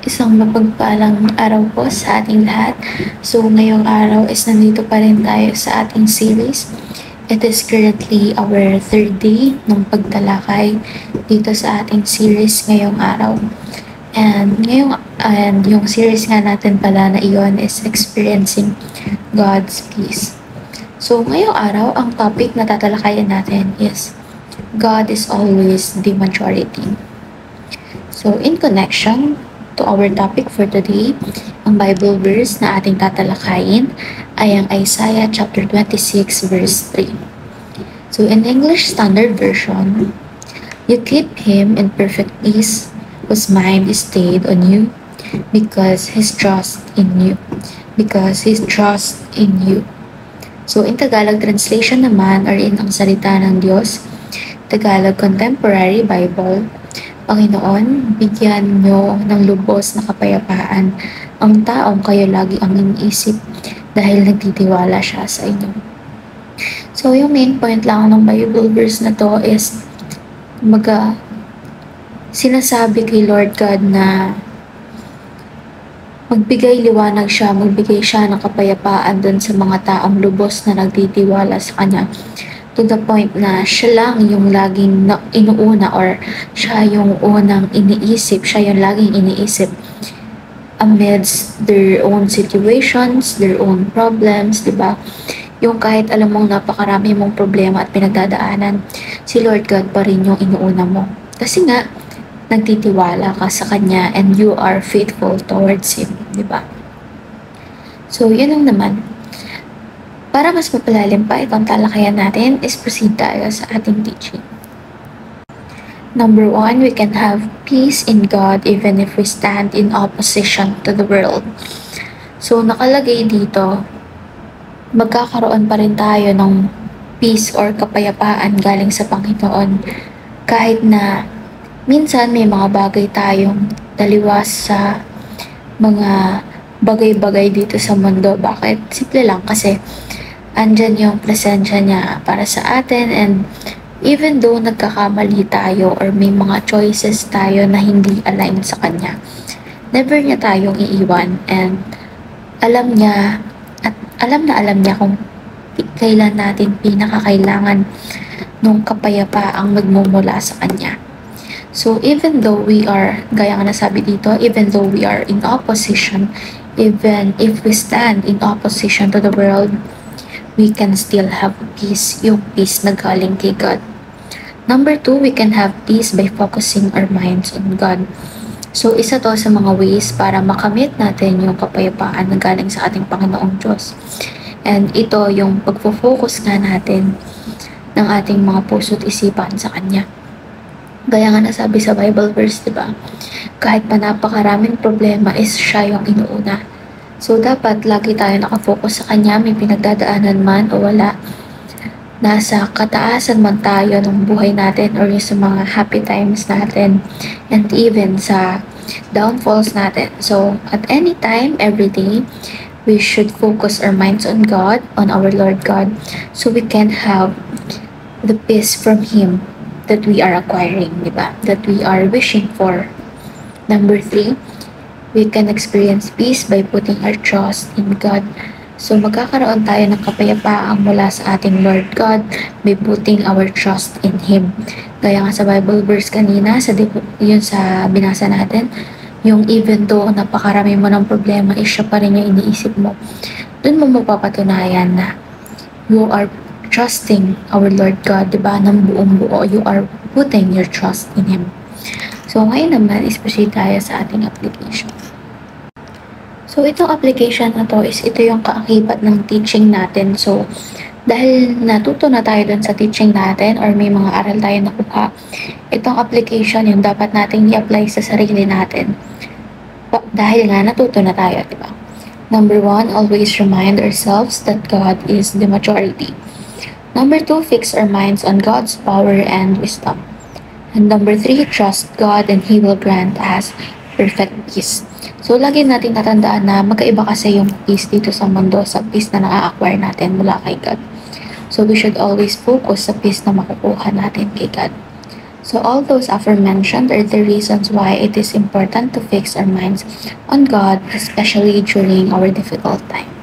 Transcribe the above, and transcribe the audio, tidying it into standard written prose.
Isang mapagpalang araw po sa ating lahat. So ngayong araw is nandito pa rin tayo sa ating series. It is currently our third day ng pagtalakay dito sa ating series ngayong araw. And yung series nga natin pala na iyon is Experiencing God's Peace. So ngayong araw, ang topic na tatalakayan natin is God is always the majority. So in connection to our topic for today, ang Bible verse na ating tatalakayin ay ang Isaiah chapter 26 verse 3. So in English Standard Version, "You keep him in perfect peace, whose mind is stayed on you, because his trust in you." Because his trust in you. So in Tagalog translation naman, or in ang salita ng Diyos, Tagalog Contemporary Bible, Panginoon, bigyan niyo ng lubos na kapayapaan ang taong kayo lagi ang iniisip dahil nagtitiwala siya sa inyo. So, yung main point lang ng Bible verse na to is sinasabi kay Lord God na magbigay liwanag siya, magbigay siya ng kapayapaan dun sa mga taong lubos na nagtitiwala sa Kanya. To the point na siya lang yung laging inuuna, or siya yung unang iniisip, siya yung laging iniisip amidst their own situations, their own problems, di ba? Yung kahit alam mong napakarami mong problema at pinagdadaanan, si Lord God pa rin yung inuuna mo. Kasi nga, nagtitiwala ka sa Kanya and you are faithful towards Him, di ba? So, yun ang naman. Para mas mapalalim pa itong talakayan natin, is proceed tayo sa ating teaching. Number 1, we can have peace in God even if we stand in opposition to the world. So, nakalagay dito, magkakaroon pa rin tayo ng peace or kapayapaan galing sa Panginoon kahit na minsan may mga bagay tayong taliwas sa mga bagay-bagay dito sa mundo. Bakit? Simple lang kasi andyan yung presensya niya para sa atin, and even though nagkakamali tayo or may mga choices tayo na hindi align sa Kanya, never niya tayong iiwan, and alam niya kung kailan natin pinakakailangan nung kapayapaang magmumula sa Kanya. So even though we are, gaya nga nasabi dito, even though we are in opposition, even if we stand in opposition to the world, we can still have peace, yung peace na galing kay God. Number 2, we can have peace by focusing our minds on God. So, isa to sa mga ways para makamit natin yung kapayapaan na galing sa ating Panginoong Diyos. And ito yung pagfo-focus nga natin ng ating mga puso't isipan sa Kanya. Gaya nga nasabi sa Bible verse, diba? Kahit pa napakaraming problema, is siya yung inuuna. So, dapat lagi tayo nakafocus sa Kanya, may pinagdadaanan man o wala. Nasa kataasan man tayo ng buhay natin or sa mga happy times natin, and even sa downfalls natin. So, at any time, every day, we should focus our minds on God, on our Lord God, so we can have the peace from Him that we are acquiring, diba? That we are wishing for. Number 3, we can experience peace by putting our trust in God. So, magkakaroon tayo ng kapayapaan mula sa ating Lord God by putting our trust in Him. Gaya nga sa Bible verse kanina, yun sa binasa natin, yung even though napakarami mo ng problema, is siya pa rin yung iniisip mo. Doon mo mapapatunayan na you are trusting our Lord God, diba? Ng buong buo, you are putting your trust in Him. So, ngayon naman, proceed tayo sa ating application. So, itong application na to is ito yung kaakibat ng teaching natin. So, dahil natuto na tayo dun sa teaching natin or may mga aral tayo nakuha, itong application yung dapat nating i-apply sa sarili natin. Dahil nga natuto na tayo, di ba? Number 1, always remind ourselves that God is the majority. Number 2, fix our minds on God's power and wisdom. And number 3, trust God and He will grant us perfect peace. So, lagi natin natandaan na magkaiba kasi yung peace dito sa mundo sa peace na na-acquire natin mula kay God. So, we should always focus sa peace na makukuha natin kay God. So all those aforementioned are the reasons why it is important to fix our minds on God, especially during our difficult times.